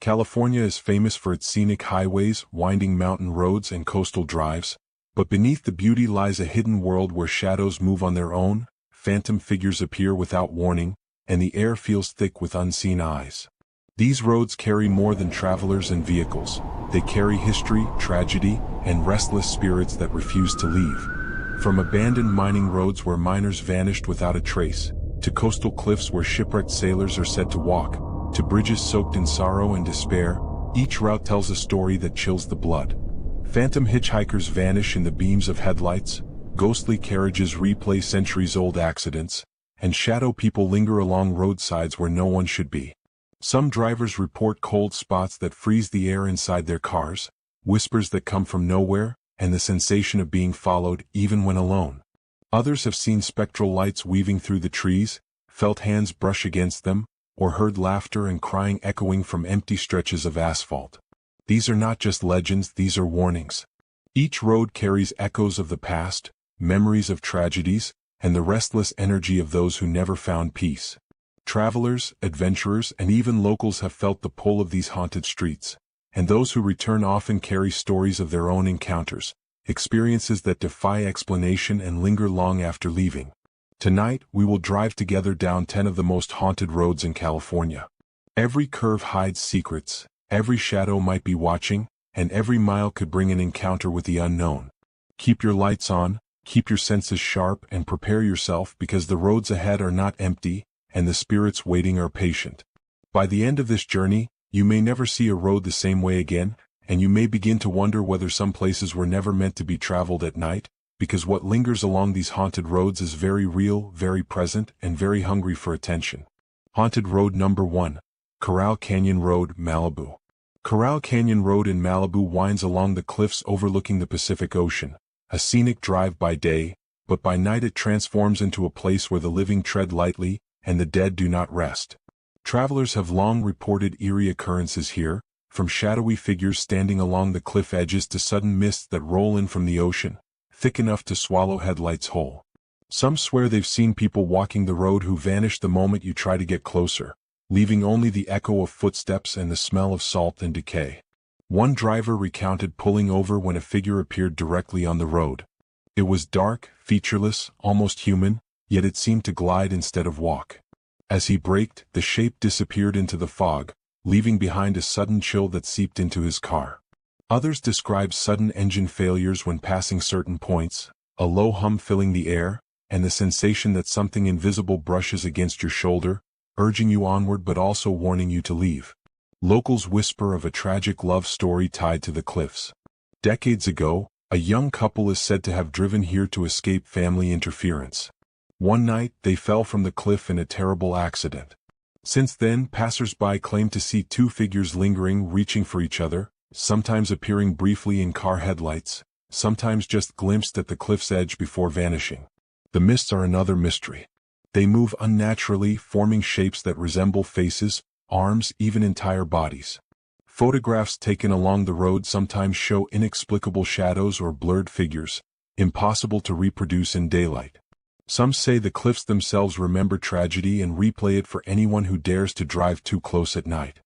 California is famous for its scenic highways, winding mountain roads, and coastal drives, but beneath the beauty lies a hidden world where shadows move on their own, phantom figures appear without warning, and the air feels thick with unseen eyes. These roads carry more than travelers and vehicles. They carry history, tragedy, and restless spirits that refuse to leave. From abandoned mining roads where miners vanished without a trace, to coastal cliffs where shipwrecked sailors are said to walk, to bridges soaked in sorrow and despair, each route tells a story that chills the blood. Phantom hitchhikers vanish in the beams of headlights, ghostly carriages replay centuries-old accidents, and shadow people linger along roadsides where no one should be. Some drivers report cold spots that freeze the air inside their cars, whispers that come from nowhere, and the sensation of being followed even when alone. Others have seen spectral lights weaving through the trees, felt hands brush against them, or heard laughter and crying echoing from empty stretches of asphalt. These are not just legends, these are warnings. Each road carries echoes of the past, memories of tragedies, and the restless energy of those who never found peace. Travelers, adventurers, and even locals have felt the pull of these haunted streets, and those who return often carry stories of their own encounters, experiences that defy explanation and linger long after leaving. Tonight, we will drive together down 10 of the most haunted roads in California. Every curve hides secrets, every shadow might be watching, and every mile could bring an encounter with the unknown. Keep your lights on, keep your senses sharp, and prepare yourself because the roads ahead are not empty, and the spirits waiting are patient. By the end of this journey, you may never see a road the same way again, and you may begin to wonder whether some places were never meant to be traveled at night, because what lingers along these haunted roads is very real, very present, and very hungry for attention. Haunted Road Number 1. Corral Canyon Road, Malibu. Corral Canyon Road in Malibu winds along the cliffs overlooking the Pacific Ocean, a scenic drive by day, but by night it transforms into a place where the living tread lightly, and the dead do not rest. Travelers have long reported eerie occurrences here, from shadowy figures standing along the cliff edges to sudden mists that roll in from the ocean, thick enough to swallow headlights whole. Some swear they've seen people walking the road who vanish the moment you try to get closer, leaving only the echo of footsteps and the smell of salt and decay. One driver recounted pulling over when a figure appeared directly on the road. It was dark, featureless, almost human, yet it seemed to glide instead of walk. As he braked, the shape disappeared into the fog, leaving behind a sudden chill that seeped into his car. Others described sudden engine failures when passing certain points, a low hum filling the air, and the sensation that something invisible brushes against your shoulder, urging you onward but also warning you to leave. Locals whisper of a tragic love story tied to the cliffs. Decades ago, a young couple is said to have driven here to escape family interference. One night, they fell from the cliff in a terrible accident. Since then, passers-by claim to see two figures lingering, reaching for each other, sometimes appearing briefly in car headlights, sometimes just glimpsed at the cliff's edge before vanishing. The mists are another mystery. They move unnaturally, forming shapes that resemble faces, arms, even entire bodies. Photographs taken along the road sometimes show inexplicable shadows or blurred figures, impossible to reproduce in daylight. Some say the cliffs themselves remember tragedy and replay it for anyone who dares to drive too close at night.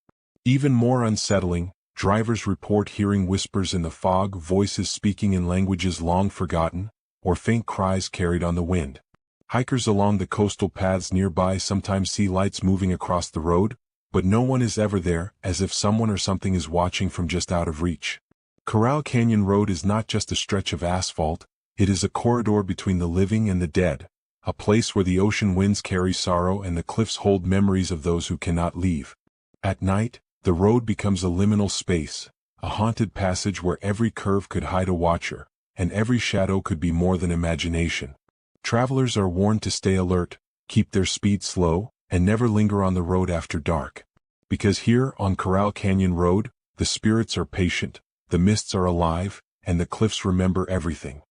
Even more unsettling, drivers report hearing whispers in the fog, voices speaking in languages long forgotten, or faint cries carried on the wind. Hikers along the coastal paths nearby sometimes see lights moving across the road, but no one is ever there, as if someone or something is watching from just out of reach. Corral Canyon Road is not just a stretch of asphalt, it is a corridor between the living and the dead, a place where the ocean winds carry sorrow and the cliffs hold memories of those who cannot leave. At night, the road becomes a liminal space, a haunted passage where every curve could hide a watcher, and every shadow could be more than imagination. Travelers are warned to stay alert, keep their speed slow, and never linger on the road after dark. Because here, on Corral Canyon Road, the spirits are patient, the mists are alive, and the cliffs remember everything.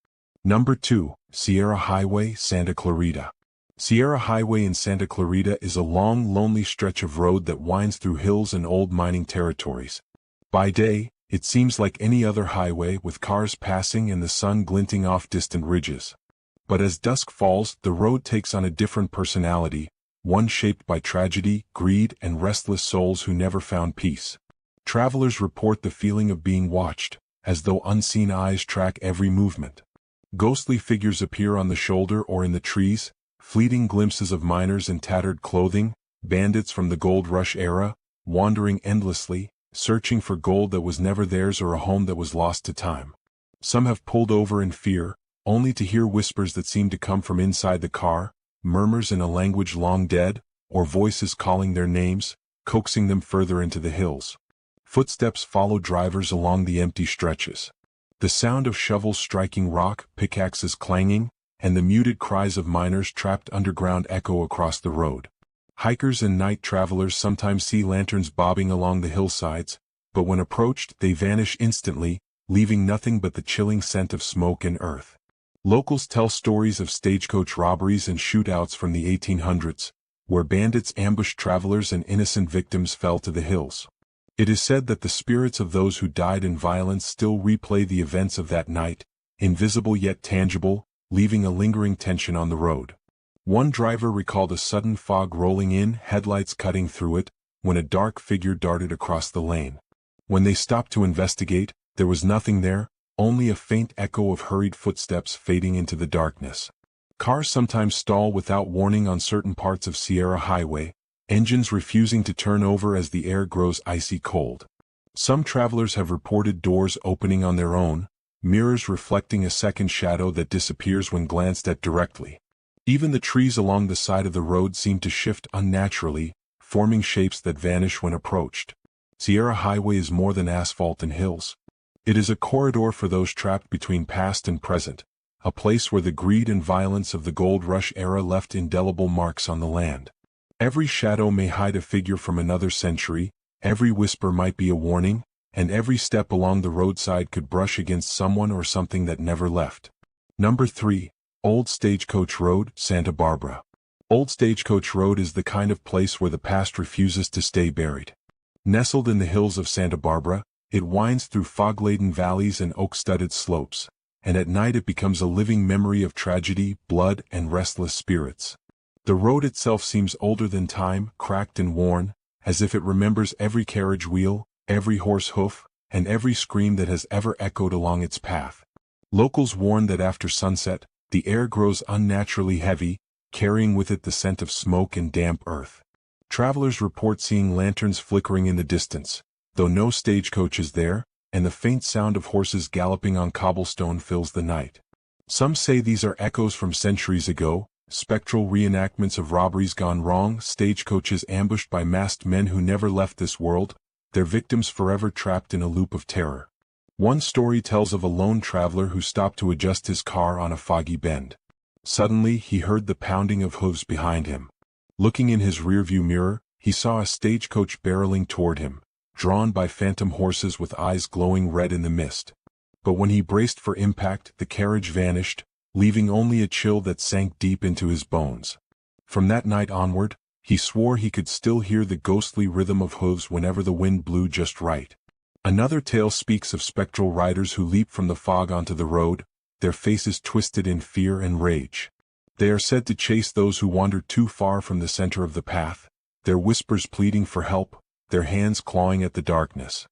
Number 2. Sierra Highway, Santa Clarita. Sierra Highway in Santa Clarita is a long, lonely stretch of road that winds through hills and old mining territories. By day, it seems like any other highway with cars passing and the sun glinting off distant ridges. But as dusk falls, the road takes on a different personality, one shaped by tragedy, greed, and restless souls who never found peace. Travelers report the feeling of being watched, as though unseen eyes track every movement. Ghostly figures appear on the shoulder or in the trees, fleeting glimpses of miners in tattered clothing, bandits from the gold rush era, wandering endlessly, searching for gold that was never theirs or a home that was lost to time. Some have pulled over in fear, only to hear whispers that seem to come from inside the car, murmurs in a language long dead, or voices calling their names, coaxing them further into the hills. Footsteps follow drivers along the empty stretches. The sound of shovels striking rock, pickaxes clanging, and the muted cries of miners trapped underground echo across the road. Hikers and night travelers sometimes see lanterns bobbing along the hillsides, but when approached they vanish instantly, leaving nothing but the chilling scent of smoke and earth. Locals tell stories of stagecoach robberies and shootouts from the 1800s, where bandits ambushed travelers and innocent victims fell to the hills. It is said that the spirits of those who died in violence still replay the events of that night, invisible yet tangible, leaving a lingering tension on the road. One driver recalled a sudden fog rolling in, headlights cutting through it, when a dark figure darted across the lane. When they stopped to investigate, there was nothing there, only a faint echo of hurried footsteps fading into the darkness. Cars sometimes stall without warning on certain parts of Sierra Highway, engines refusing to turn over as the air grows icy cold. Some travelers have reported doors opening on their own, mirrors reflecting a second shadow that disappears when glanced at directly. Even the trees along the side of the road seem to shift unnaturally, forming shapes that vanish when approached. Sierra Highway is more than asphalt and hills. It is a corridor for those trapped between past and present, a place where the greed and violence of the gold rush era left indelible marks on the land. Every shadow may hide a figure from another century, every whisper might be a warning, and every step along the roadside could brush against someone or something that never left. Number 3. Old Stagecoach Road, Santa Barbara. Old Stagecoach Road is the kind of place where the past refuses to stay buried. Nestled in the hills of Santa Barbara, it winds through fog-laden valleys and oak-studded slopes, and at night it becomes a living memory of tragedy, blood, and restless spirits. The road itself seems older than time, cracked and worn, as if it remembers every carriage wheel, every horse hoof, and every scream that has ever echoed along its path. Locals warn that after sunset, the air grows unnaturally heavy, carrying with it the scent of smoke and damp earth. Travelers report seeing lanterns flickering in the distance, though no stagecoach is there, and the faint sound of horses galloping on cobblestone fills the night. Some say these are echoes from centuries ago, spectral reenactments of robberies gone wrong, stagecoaches ambushed by masked men who never left this world, their victims forever trapped in a loop of terror. One story tells of a lone traveler who stopped to adjust his car on a foggy bend. Suddenly he heard the pounding of hooves behind him. Looking in his rearview mirror, he saw a stagecoach barreling toward him, drawn by phantom horses with eyes glowing red in the mist. But when he braced for impact, the carriage vanished, leaving only a chill that sank deep into his bones. From that night onward, he swore he could still hear the ghostly rhythm of hooves whenever the wind blew just right. Another tale speaks of spectral riders who leap from the fog onto the road, their faces twisted in fear and rage. They are said to chase those who wander too far from the center of the path, their whispers pleading for help, their hands clawing at the darkness.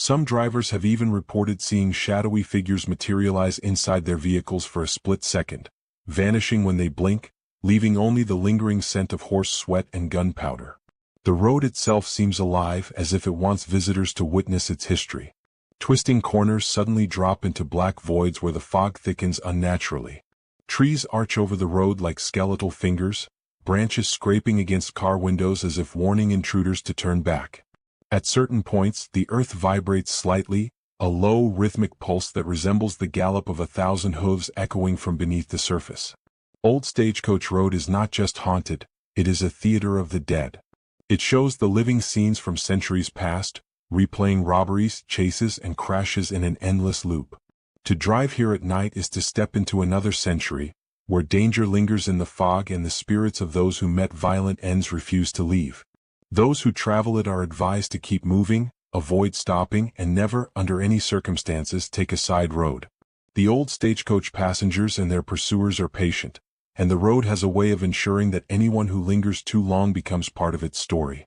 Some drivers have even reported seeing shadowy figures materialize inside their vehicles for a split second, vanishing when they blink, leaving only the lingering scent of horse sweat and gunpowder. The road itself seems alive, as if it wants visitors to witness its history. Twisting corners suddenly drop into black voids where the fog thickens unnaturally. Trees arch over the road like skeletal fingers, branches scraping against car windows as if warning intruders to turn back. At certain points, the earth vibrates slightly, a low, rhythmic pulse that resembles the gallop of 1,000 hooves echoing from beneath the surface. Old Stagecoach Road is not just haunted, it is a theater of the dead. It shows the living scenes from centuries past, replaying robberies, chases, and crashes in an endless loop. To drive here at night is to step into another century, where danger lingers in the fog and the spirits of those who met violent ends refuse to leave. Those who travel it are advised to keep moving, avoid stopping, and never, under any circumstances, take a side road. The old stagecoach passengers and their pursuers are patient, and the road has a way of ensuring that anyone who lingers too long becomes part of its story.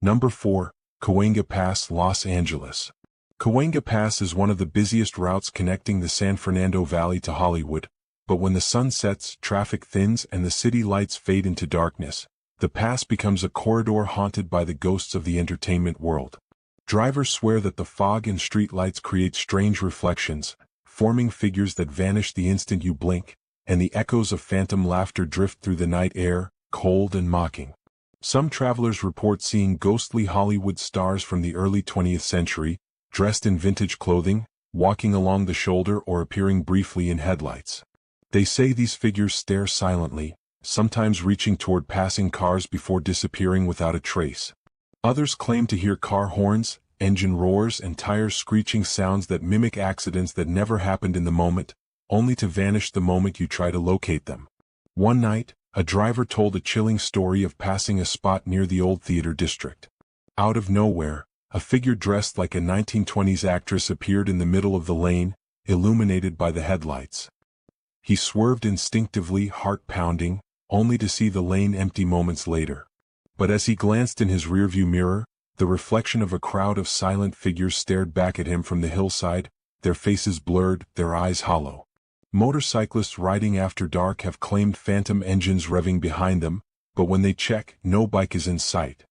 Number 4. Cahuenga Pass, Los Angeles. Cahuenga Pass is one of the busiest routes connecting the San Fernando Valley to Hollywood, but when the sun sets, traffic thins and the city lights fade into darkness, the pass becomes a corridor haunted by the ghosts of the entertainment world. Drivers swear that the fog and street lights create strange reflections, forming figures that vanish the instant you blink, and the echoes of phantom laughter drift through the night air, cold and mocking. Some travelers report seeing ghostly Hollywood stars from the early 20th century, dressed in vintage clothing, walking along the shoulder or appearing briefly in headlights. They say these figures stare silently, sometimes reaching toward passing cars before disappearing without a trace. Others claim to hear car horns, engine roars and tires screeching sounds that mimic accidents that never happened in the moment, only to vanish the moment you try to locate them. One night, a driver told a chilling story of passing a spot near the old theater district. Out of nowhere, a figure dressed like a 1920s actress appeared in the middle of the lane, illuminated by the headlights. He swerved instinctively, heart pounding, only to see the lane empty moments later. But as he glanced in his rearview mirror, the reflection of a crowd of silent figures stared back at him from the hillside, their faces blurred, their eyes hollow. Motorcyclists riding after dark have claimed phantom engines revving behind them, but when they check, no bike is in sight.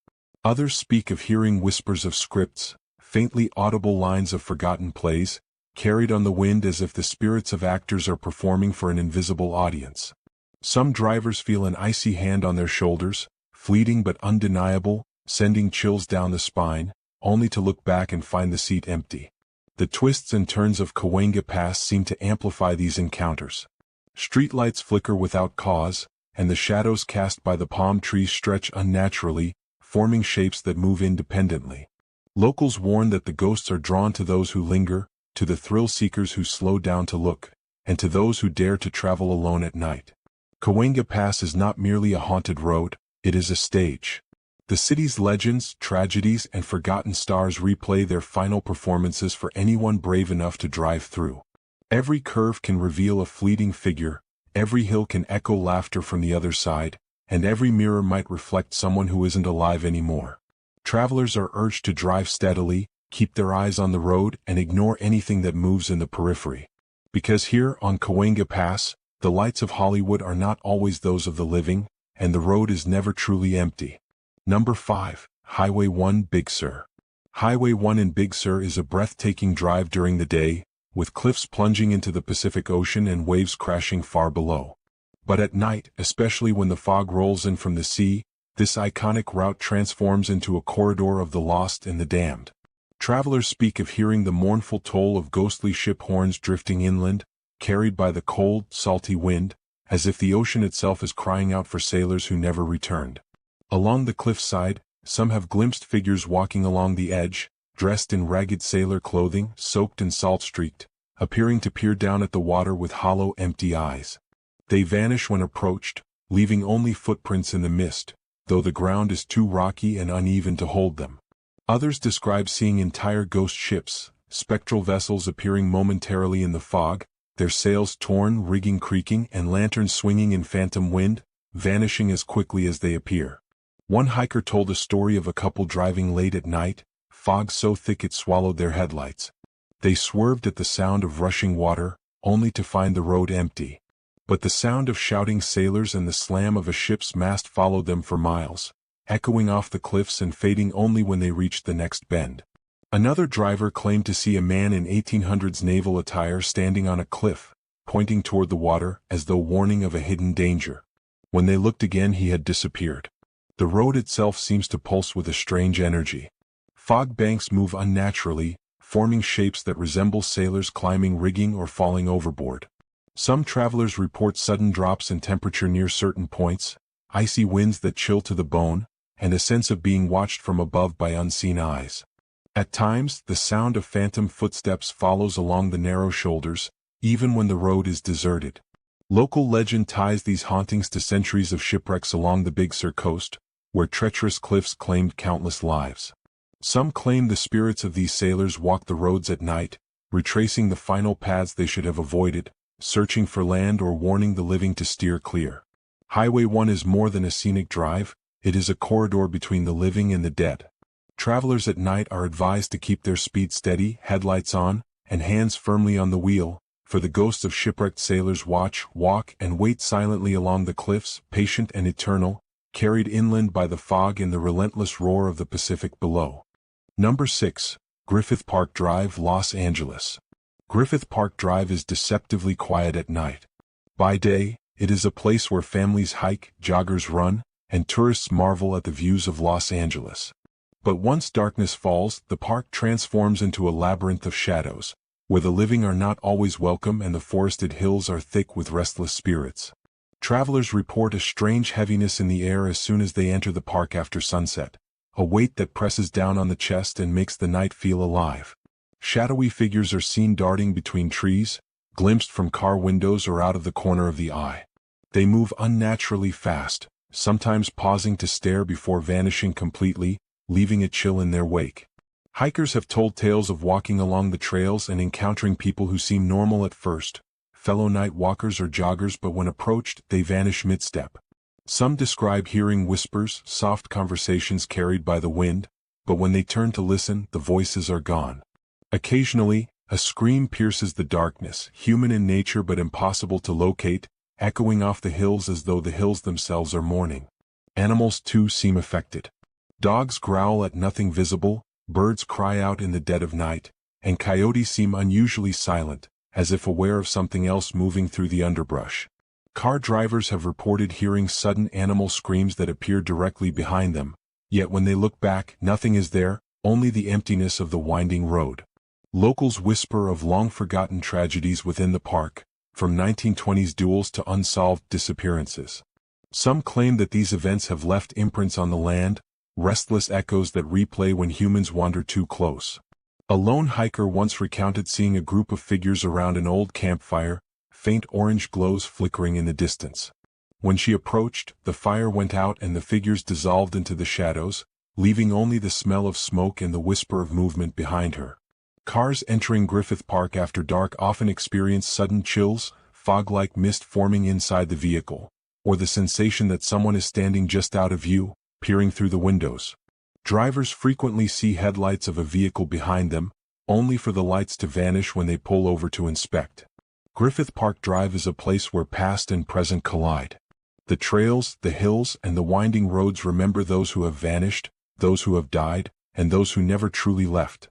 Others speak of hearing whispers of scripts, faintly audible lines of forgotten plays, carried on the wind as if the spirits of actors are performing for an invisible audience. Some drivers feel an icy hand on their shoulders, fleeting but undeniable, sending chills down the spine, only to look back and find the seat empty. The twists and turns of Cahuenga Pass seem to amplify these encounters. Streetlights flicker without cause, and the shadows cast by the palm trees stretch unnaturally, forming shapes that move independently. Locals warn that the ghosts are drawn to those who linger, to the thrill-seekers who slow down to look, and to those who dare to travel alone at night. Cahuenga Pass is not merely a haunted road, it is a stage. The city's legends, tragedies, and forgotten stars replay their final performances for anyone brave enough to drive through. Every curve can reveal a fleeting figure, every hill can echo laughter from the other side, and every mirror might reflect someone who isn't alive anymore. Travelers are urged to drive steadily, keep their eyes on the road, and ignore anything that moves in the periphery. Because here, on Cahuenga Pass, the lights of Hollywood are not always those of the living, and the road is never truly empty. Number 5. Highway 1 Big Sur. Highway 1 in Big Sur is a breathtaking drive during the day, with cliffs plunging into the Pacific Ocean and waves crashing far below. But at night, especially when the fog rolls in from the sea, this iconic route transforms into a corridor of the lost and the damned. Travelers speak of hearing the mournful toll of ghostly ship horns drifting inland, carried by the cold, salty wind, as if the ocean itself is crying out for sailors who never returned. Along the cliffside, some have glimpsed figures walking along the edge, dressed in ragged sailor clothing, soaked and salt-streaked, appearing to peer down at the water with hollow, empty eyes. They vanish when approached, leaving only footprints in the mist, though the ground is too rocky and uneven to hold them. Others describe seeing entire ghost ships, spectral vessels appearing momentarily in the fog, their sails torn, rigging creaking, and lanterns swinging in phantom wind, vanishing as quickly as they appear. One hiker told a story of a couple driving late at night, fog so thick it swallowed their headlights. They swerved at the sound of rushing water, only to find the road empty. But the sound of shouting sailors and the slam of a ship's mast followed them for miles, echoing off the cliffs and fading only when they reached the next bend. Another driver claimed to see a man in 1800s naval attire standing on a cliff, pointing toward the water as though warning of a hidden danger. When they looked again, he had disappeared. The road itself seems to pulse with a strange energy. Fog banks move unnaturally, forming shapes that resemble sailors climbing rigging or falling overboard. Some travelers report sudden drops in temperature near certain points, icy winds that chill to the bone, and a sense of being watched from above by unseen eyes. At times, the sound of phantom footsteps follows along the narrow shoulders, even when the road is deserted. Local legend ties these hauntings to centuries of shipwrecks along the Big Sur coast, where treacherous cliffs claimed countless lives. Some claim the spirits of these sailors walk the roads at night, retracing the final paths they should have avoided, searching for land or warning the living to steer clear. Highway 1 is more than a scenic drive, it is a corridor between the living and the dead. Travelers at night are advised to keep their speed steady, headlights on, and hands firmly on the wheel, for the ghosts of shipwrecked sailors watch, walk, and wait silently along the cliffs, patient and eternal, carried inland by the fog and the relentless roar of the Pacific below. Number 6. Griffith Park Drive, Los Angeles. Griffith Park Drive is deceptively quiet at night. By day, it is a place where families hike, joggers run, and tourists marvel at the views of Los Angeles. But once darkness falls, the park transforms into a labyrinth of shadows, where the living are not always welcome and the forested hills are thick with restless spirits. Travelers report a strange heaviness in the air as soon as they enter the park after sunset, a weight that presses down on the chest and makes the night feel alive. Shadowy figures are seen darting between trees, glimpsed from car windows or out of the corner of the eye. They move unnaturally fast, sometimes pausing to stare before vanishing completely, leaving a chill in their wake. Hikers have told tales of walking along the trails and encountering people who seem normal at first, fellow night walkers or joggers, but when approached, they vanish mid-step. Some describe hearing whispers, soft conversations carried by the wind, but when they turn to listen, the voices are gone. Occasionally, a scream pierces the darkness, human in nature but impossible to locate, echoing off the hills as though the hills themselves are mourning. Animals too seem affected. Dogs growl at nothing visible, birds cry out in the dead of night, and coyotes seem unusually silent, as if aware of something else moving through the underbrush. Car drivers have reported hearing sudden animal screams that appear directly behind them, yet when they look back, nothing is there, only the emptiness of the winding road. Locals whisper of long-forgotten tragedies within the park, from 1920s duels to unsolved disappearances. Some claim that these events have left imprints on the land, restless echoes that replay when humans wander too close. A lone hiker once recounted seeing a group of figures around an old campfire, faint orange glows flickering in the distance. When she approached, the fire went out and the figures dissolved into the shadows, leaving only the smell of smoke and the whisper of movement behind her. Cars entering Griffith Park after dark often experience sudden chills, fog-like mist forming inside the vehicle, or the sensation that someone is standing just out of view, peering through the windows. Drivers frequently see headlights of a vehicle behind them, only for the lights to vanish when they pull over to inspect. Griffith Park Drive is a place where past and present collide. The trails, the hills, and the winding roads remember those who have vanished, those who have died, and those who never truly left.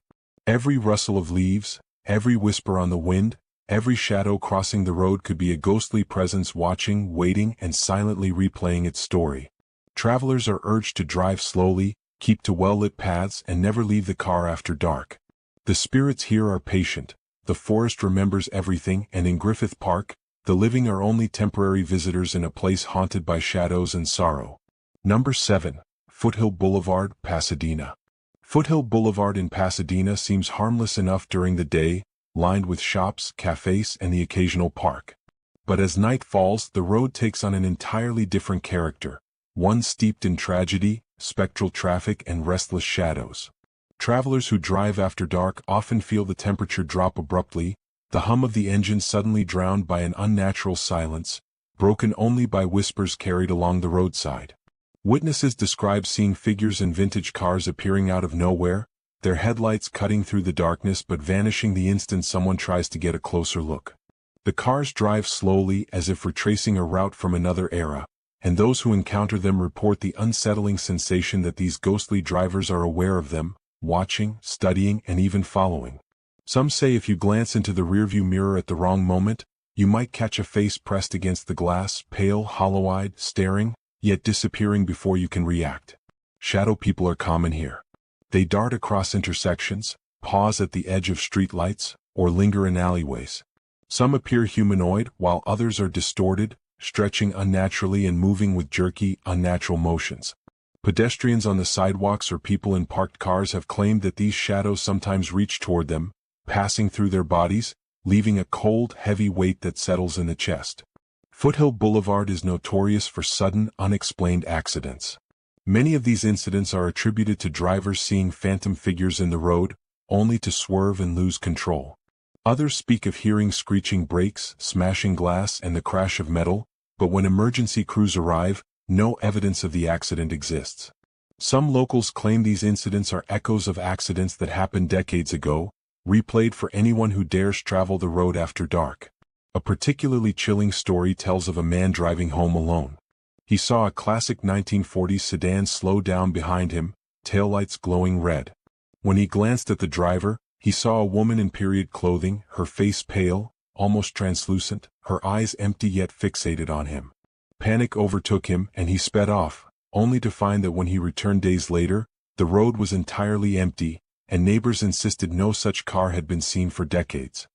Every rustle of leaves, every whisper on the wind, every shadow crossing the road could be a ghostly presence watching, waiting, and silently replaying its story. Travelers are urged to drive slowly, keep to well-lit paths, and never leave the car after dark. The spirits here are patient, the forest remembers everything, and in Griffith Park, the living are only temporary visitors in a place haunted by shadows and sorrow. Number 7. Foothill Boulevard, Pasadena. Foothill Boulevard in Pasadena seems harmless enough during the day, lined with shops, cafes, and the occasional park. But as night falls, the road takes on an entirely different character, one steeped in tragedy, spectral traffic, and restless shadows. Travelers who drive after dark often feel the temperature drop abruptly, the hum of the engine suddenly drowned by an unnatural silence, broken only by whispers carried along the roadside. Witnesses describe seeing figures in vintage cars appearing out of nowhere, their headlights cutting through the darkness but vanishing the instant someone tries to get a closer look. The cars drive slowly as if retracing a route from another era, and those who encounter them report the unsettling sensation that these ghostly drivers are aware of them, watching, studying, and even following. Some say if you glance into the rearview mirror at the wrong moment, you might catch a face pressed against the glass, pale, hollow-eyed, staring, yet disappearing before you can react. Shadow people are common here. They dart across intersections, pause at the edge of streetlights, or linger in alleyways. Some appear humanoid, while others are distorted, stretching unnaturally and moving with jerky, unnatural motions. Pedestrians on the sidewalks or people in parked cars have claimed that these shadows sometimes reach toward them, passing through their bodies, leaving a cold, heavy weight that settles in the chest. Foothill Boulevard is notorious for sudden, unexplained accidents. Many of these incidents are attributed to drivers seeing phantom figures in the road, only to swerve and lose control. Others speak of hearing screeching brakes, smashing glass, and the crash of metal, but when emergency crews arrive, no evidence of the accident exists. Some locals claim these incidents are echoes of accidents that happened decades ago, replayed for anyone who dares travel the road after dark. A particularly chilling story tells of a man driving home alone. He saw a classic 1940s sedan slow down behind him, taillights glowing red. When he glanced at the driver, he saw a woman in period clothing, her face pale, almost translucent, her eyes empty yet fixated on him. Panic overtook him and he sped off, only to find that when he returned days later, the road was entirely empty, and neighbors insisted no such car had been seen for decades.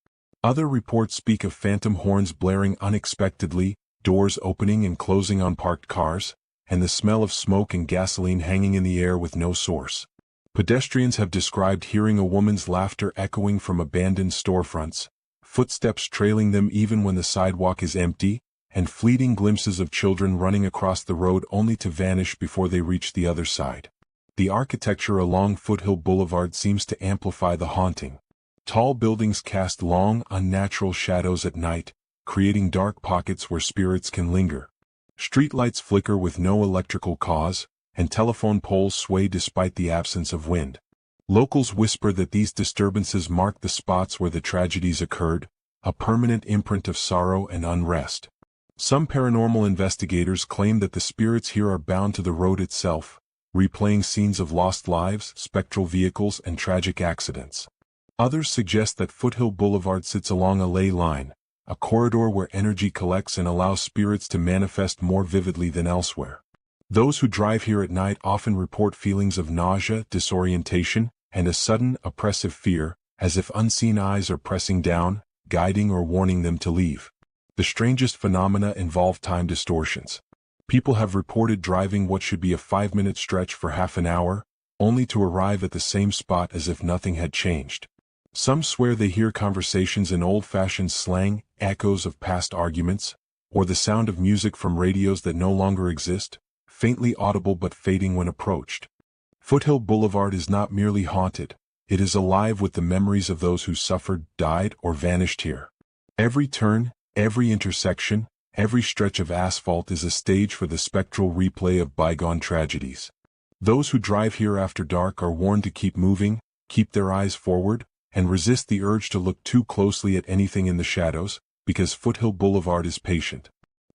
Other reports speak of phantom horns blaring unexpectedly, doors opening and closing on parked cars, and the smell of smoke and gasoline hanging in the air with no source. Pedestrians have described hearing a woman's laughter echoing from abandoned storefronts, footsteps trailing them even when the sidewalk is empty, and fleeting glimpses of children running across the road only to vanish before they reach the other side. The architecture along Foothill Boulevard seems to amplify the haunting. Tall buildings cast long, unnatural shadows at night, creating dark pockets where spirits can linger. Streetlights flicker with no electrical cause, and telephone poles sway despite the absence of wind. Locals whisper that these disturbances mark the spots where the tragedies occurred, a permanent imprint of sorrow and unrest. Some paranormal investigators claim that the spirits here are bound to the road itself, replaying scenes of lost lives, spectral vehicles, and tragic accidents. Others suggest that Foothill Boulevard sits along a ley line, a corridor where energy collects and allows spirits to manifest more vividly than elsewhere. Those who drive here at night often report feelings of nausea, disorientation, and a sudden, oppressive fear, as if unseen eyes are pressing down, guiding or warning them to leave. The strangest phenomena involve time distortions. People have reported driving what should be a 5-minute stretch for half an hour, only to arrive at the same spot as if nothing had changed. Some swear they hear conversations in old-fashioned slang, echoes of past arguments, or the sound of music from radios that no longer exist, faintly audible but fading when approached. Foothill Boulevard is not merely haunted, it is alive with the memories of those who suffered, died, or vanished here. Every turn, every intersection, every stretch of asphalt is a stage for the spectral replay of bygone tragedies. Those who drive here after dark are warned to keep moving, keep their eyes forward, and resist the urge to look too closely at anything in the shadows, because Foothill Boulevard is patient.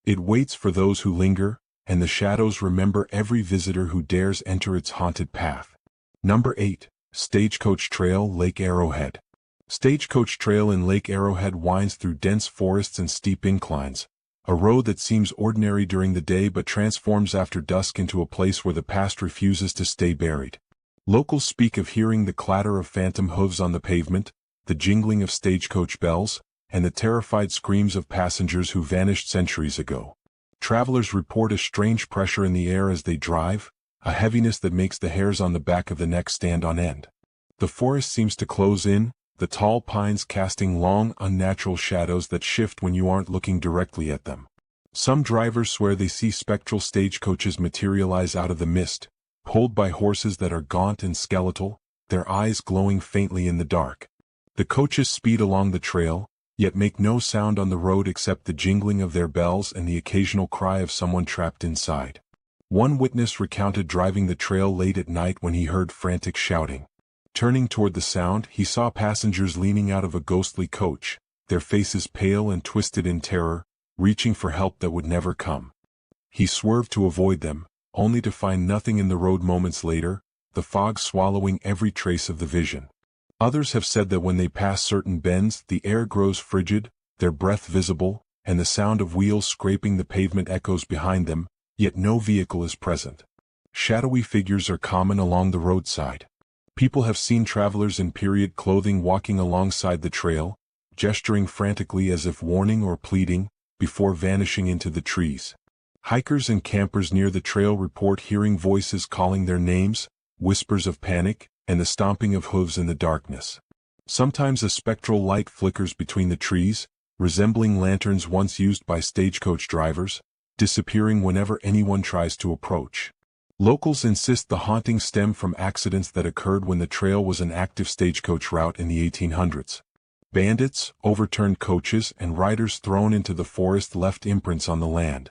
It waits for those who linger, and the shadows remember every visitor who dares enter its haunted path. Number 8. Stagecoach Trail, Lake Arrowhead. Stagecoach Trail in Lake Arrowhead winds through dense forests and steep inclines, a road that seems ordinary during the day but transforms after dusk into a place where the past refuses to stay buried. Locals speak of hearing the clatter of phantom hooves on the pavement, the jingling of stagecoach bells, and the terrified screams of passengers who vanished centuries ago. Travelers report a strange pressure in the air as they drive, a heaviness that makes the hairs on the back of the neck stand on end. The forest seems to close in, the tall pines casting long, unnatural shadows that shift when you aren't looking directly at them. Some drivers swear they see spectral stagecoaches materialize out of the mist, pulled by horses that are gaunt and skeletal, their eyes glowing faintly in the dark. The coaches speed along the trail, yet make no sound on the road except the jingling of their bells and the occasional cry of someone trapped inside. One witness recounted driving the trail late at night when he heard frantic shouting. Turning toward the sound, he saw passengers leaning out of a ghostly coach, their faces pale and twisted in terror, reaching for help that would never come. He swerved to avoid them, only to find nothing in the road moments later, the fog swallowing every trace of the vision. Others have said that when they pass certain bends, the air grows frigid, their breath visible, and the sound of wheels scraping the pavement echoes behind them, yet no vehicle is present. Shadowy figures are common along the roadside. People have seen travelers in period clothing walking alongside the trail, gesturing frantically as if warning or pleading, before vanishing into the trees. Hikers and campers near the trail report hearing voices calling their names, whispers of panic, and the stomping of hooves in the darkness. Sometimes a spectral light flickers between the trees, resembling lanterns once used by stagecoach drivers, disappearing whenever anyone tries to approach. Locals insist the hauntings stem from accidents that occurred when the trail was an active stagecoach route in the 1800s. Bandits, overturned coaches, and riders thrown into the forest left imprints on the land.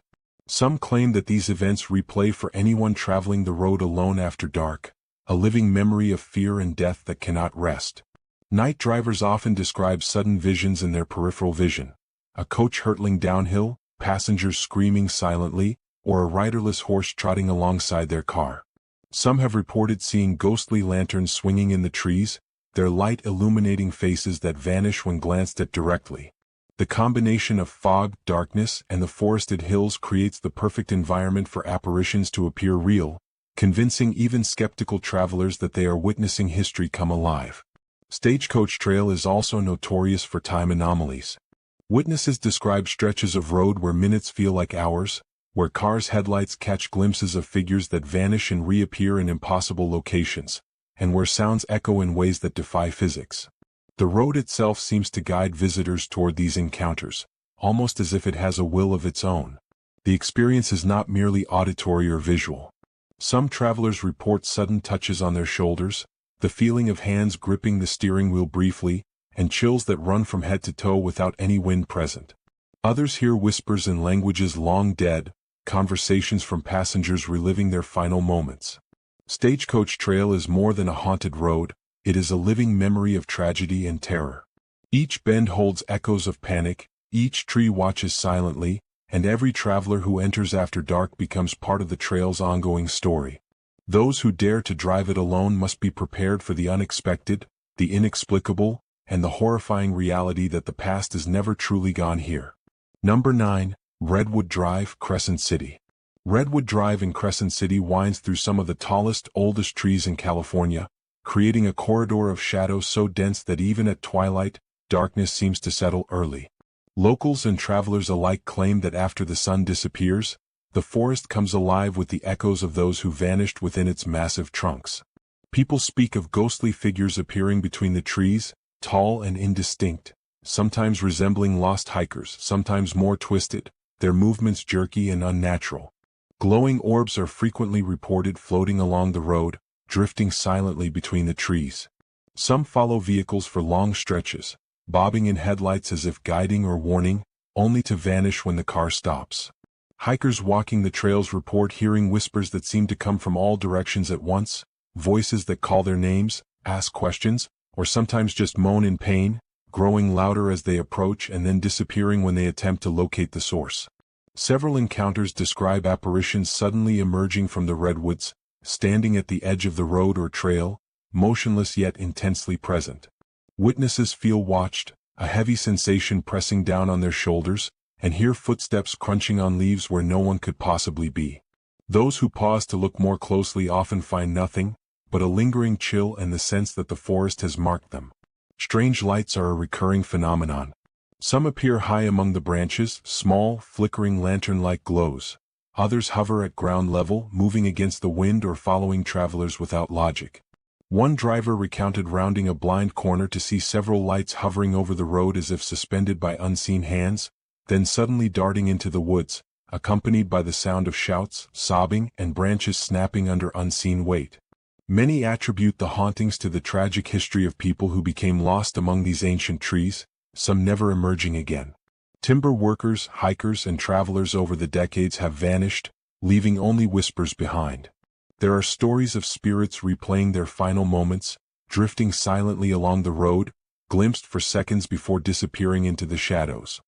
Some claim that these events replay for anyone traveling the road alone after dark, a living memory of fear and death that cannot rest. Night drivers often describe sudden visions in their peripheral vision: a coach hurtling downhill, passengers screaming silently, or a riderless horse trotting alongside their car. Some have reported seeing ghostly lanterns swinging in the trees, their light illuminating faces that vanish when glanced at directly. The combination of fog, darkness, and the forested hills creates the perfect environment for apparitions to appear real, convincing even skeptical travelers that they are witnessing history come alive. Stagecoach Trail is also notorious for time anomalies. Witnesses describe stretches of road where minutes feel like hours, where cars' headlights catch glimpses of figures that vanish and reappear in impossible locations, and where sounds echo in ways that defy physics. The road itself seems to guide visitors toward these encounters, almost as if it has a will of its own. The experience is not merely auditory or visual. Some travelers report sudden touches on their shoulders, the feeling of hands gripping the steering wheel briefly, and chills that run from head to toe without any wind present. Others hear whispers in languages long dead, conversations from passengers reliving their final moments. Stagecoach Trail is more than a haunted road, it is a living memory of tragedy and terror. Each bend holds echoes of panic, each tree watches silently, and every traveler who enters after dark becomes part of the trail's ongoing story. Those who dare to drive it alone must be prepared for the unexpected, the inexplicable, and the horrifying reality that the past is never truly gone here. Number 9. Redwood Drive, Crescent City. Redwood Drive in Crescent City winds through some of the tallest, oldest trees in California, creating a corridor of shadows so dense that even at twilight, darkness seems to settle early. Locals and travelers alike claim that after the sun disappears, the forest comes alive with the echoes of those who vanished within its massive trunks. People speak of ghostly figures appearing between the trees, tall and indistinct, sometimes resembling lost hikers, sometimes more twisted, their movements jerky and unnatural. Glowing orbs are frequently reported floating along the road, drifting silently between the trees. Some follow vehicles for long stretches, bobbing in headlights as if guiding or warning, only to vanish when the car stops. Hikers walking the trails report hearing whispers that seem to come from all directions at once, voices that call their names, ask questions, or sometimes just moan in pain, growing louder as they approach and then disappearing when they attempt to locate the source. Several encounters describe apparitions suddenly emerging from the redwoods, standing at the edge of the road or trail, motionless yet intensely present. Witnesses feel watched, a heavy sensation pressing down on their shoulders, and hear footsteps crunching on leaves where no one could possibly be. Those who pause to look more closely often find nothing but a lingering chill and the sense that the forest has marked them. Strange lights are a recurring phenomenon. Some appear high among the branches, small, flickering lantern-like glows. Others hover at ground level, moving against the wind or following travelers without logic. One driver recounted rounding a blind corner to see several lights hovering over the road as if suspended by unseen hands, then suddenly darting into the woods, accompanied by the sound of shouts, sobbing, and branches snapping under unseen weight. Many attribute the hauntings to the tragic history of people who became lost among these ancient trees, some never emerging again. Timber workers, hikers, and travelers over the decades have vanished, leaving only whispers behind. There are stories of spirits replaying their final moments, drifting silently along the road, glimpsed for seconds before disappearing into the shadows.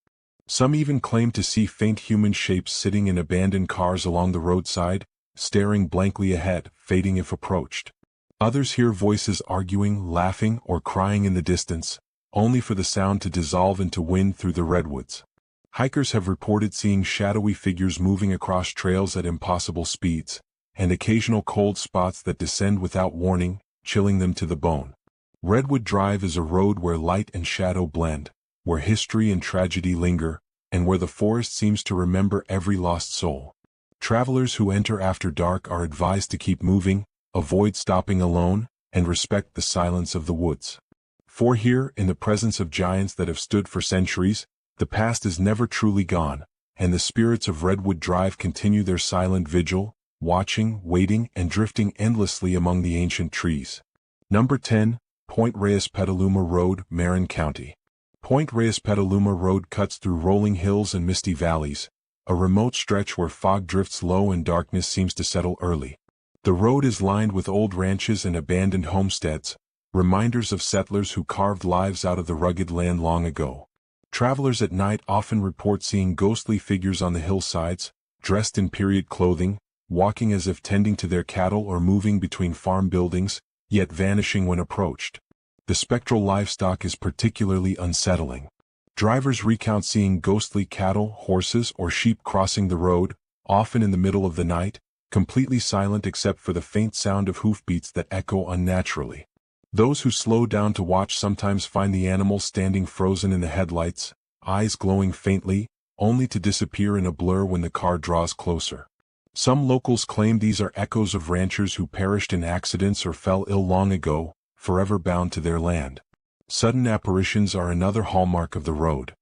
Some even claim to see faint human shapes sitting in abandoned cars along the roadside, staring blankly ahead, fading if approached. Others hear voices arguing, laughing, or crying in the distance, only for the sound to dissolve into wind through the redwoods. Hikers have reported seeing shadowy figures moving across trails at impossible speeds, and occasional cold spots that descend without warning, chilling them to the bone. Redwood Drive is a road where light and shadow blend, where history and tragedy linger, and where the forest seems to remember every lost soul. Travelers who enter after dark are advised to keep moving, avoid stopping alone, and respect the silence of the woods. For here, in the presence of giants that have stood for centuries, the past is never truly gone, and the spirits of Redwood Drive continue their silent vigil, watching, waiting, and drifting endlessly among the ancient trees. Number 10. Point Reyes Petaluma Road, Marin County. Point Reyes Petaluma Road cuts through rolling hills and misty valleys, a remote stretch where fog drifts low and darkness seems to settle early. The road is lined with old ranches and abandoned homesteads, reminders of settlers who carved lives out of the rugged land long ago. Travelers at night often report seeing ghostly figures on the hillsides, dressed in period clothing, walking as if tending to their cattle or moving between farm buildings, yet vanishing when approached. The spectral livestock is particularly unsettling. Drivers recount seeing ghostly cattle, horses, or sheep crossing the road, often in the middle of the night, completely silent except for the faint sound of hoofbeats that echo unnaturally. Those who slow down to watch sometimes find the animals standing frozen in the headlights, eyes glowing faintly, only to disappear in a blur when the car draws closer. Some locals claim these are echoes of ranchers who perished in accidents or fell ill long ago, forever bound to their land. Sudden apparitions are another hallmark of the road.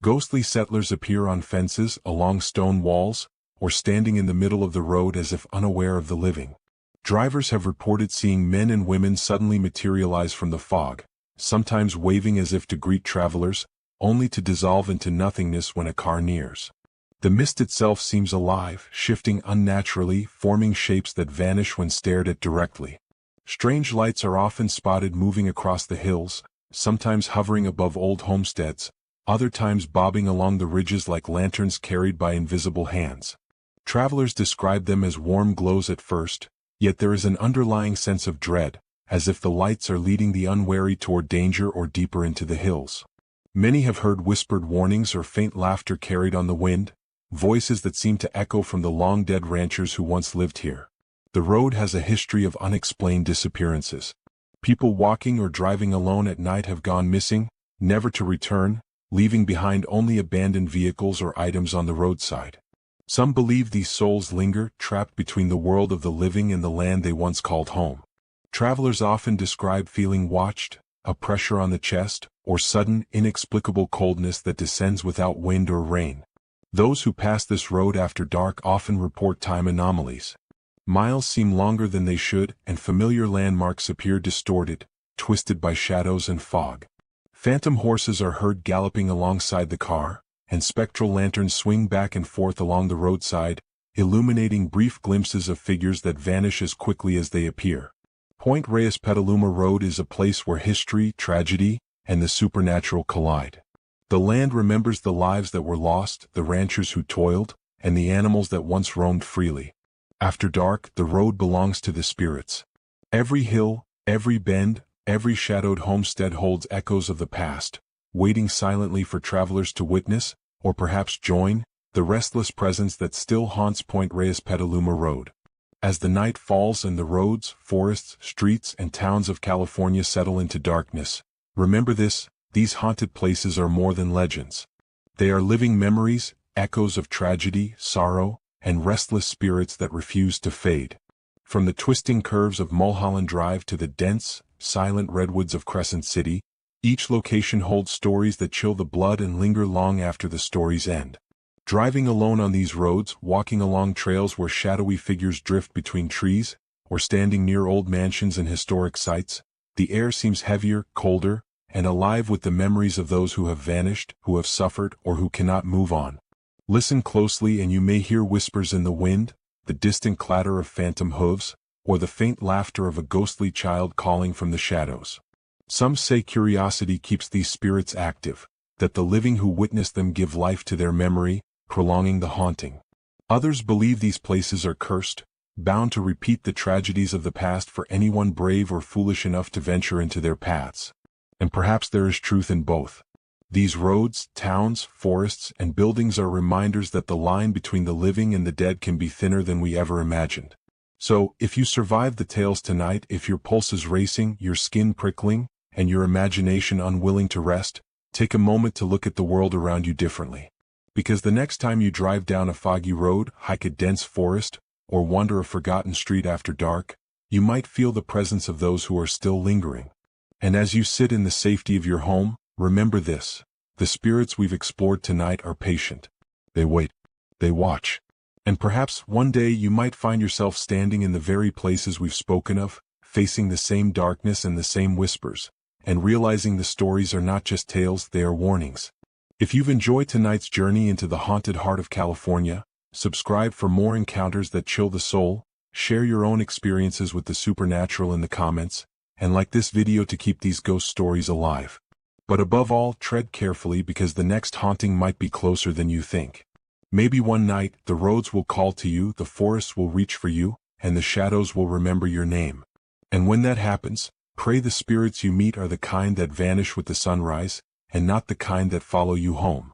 Ghostly settlers appear on fences, along stone walls, or standing in the middle of the road as if unaware of the living. Drivers have reported seeing men and women suddenly materialize from the fog, sometimes waving as if to greet travelers, only to dissolve into nothingness when a car nears. The mist itself seems alive, shifting unnaturally, forming shapes that vanish when stared at directly. Strange lights are often spotted moving across the hills, sometimes hovering above old homesteads, other times bobbing along the ridges like lanterns carried by invisible hands. Travelers describe them as warm glows at first, yet there is an underlying sense of dread, as if the lights are leading the unwary toward danger or deeper into the hills. Many have heard whispered warnings or faint laughter carried on the wind, voices that seem to echo from the long-dead ranchers who once lived here. The road has a history of unexplained disappearances. People walking or driving alone at night have gone missing, never to return, leaving behind only abandoned vehicles or items on the roadside. Some believe these souls linger, trapped between the world of the living and the land they once called home. Travelers often describe feeling watched, a pressure on the chest, or sudden, inexplicable coldness that descends without wind or rain. Those who pass this road after dark often report time anomalies. Miles seem longer than they should, and familiar landmarks appear distorted, twisted by shadows and fog. Phantom horses are heard galloping alongside the car, and spectral lanterns swing back and forth along the roadside, illuminating brief glimpses of figures that vanish as quickly as they appear. Point Reyes Petaluma Road is a place where history, tragedy, and the supernatural collide. The land remembers the lives that were lost, the ranchers who toiled, and the animals that once roamed freely. After dark, the road belongs to the spirits. Every hill, every bend, every shadowed homestead holds echoes of the past, waiting silently for travelers to witness, or perhaps join, the restless presence that still haunts Point Reyes Petaluma Road. As the night falls and the roads, forests, streets, and towns of California settle into darkness, remember this: these haunted places are more than legends. They are living memories, echoes of tragedy, sorrow, and restless spirits that refuse to fade. From the twisting curves of Mulholland Drive to the dense, silent redwoods of Crescent City, each location holds stories that chill the blood and linger long after the stories end. Driving alone on these roads, walking along trails where shadowy figures drift between trees, or standing near old mansions and historic sites, the air seems heavier, colder, and alive with the memories of those who have vanished, who have suffered, or who cannot move on. Listen closely and you may hear whispers in the wind, the distant clatter of phantom hooves, or the faint laughter of a ghostly child calling from the shadows. Some say curiosity keeps these spirits active, that the living who witness them give life to their memory, prolonging the haunting. Others believe these places are cursed, bound to repeat the tragedies of the past for anyone brave or foolish enough to venture into their paths. And perhaps there is truth in both. These roads, towns, forests, and buildings are reminders that the line between the living and the dead can be thinner than we ever imagined. So, if you survive the tales tonight, if your pulse is racing, your skin prickling, and your imagination unwilling to rest, take a moment to look at the world around you differently. Because the next time you drive down a foggy road, hike a dense forest, or wander a forgotten street after dark, you might feel the presence of those who are still lingering. And as you sit in the safety of your home, remember this: the spirits we've explored tonight are patient. They wait. They watch. And perhaps one day you might find yourself standing in the very places we've spoken of, facing the same darkness and the same whispers, and realizing the stories are not just tales, they are warnings. If you've enjoyed tonight's journey into the haunted heart of California, subscribe for more encounters that chill the soul, share your own experiences with the supernatural in the comments, and like this video to keep these ghost stories alive. But above all, tread carefully because the next haunting might be closer than you think. Maybe one night, the roads will call to you, the forests will reach for you, and the shadows will remember your name. And when that happens, pray the spirits you meet are the kind that vanish with the sunrise, and not the kind that follow you home.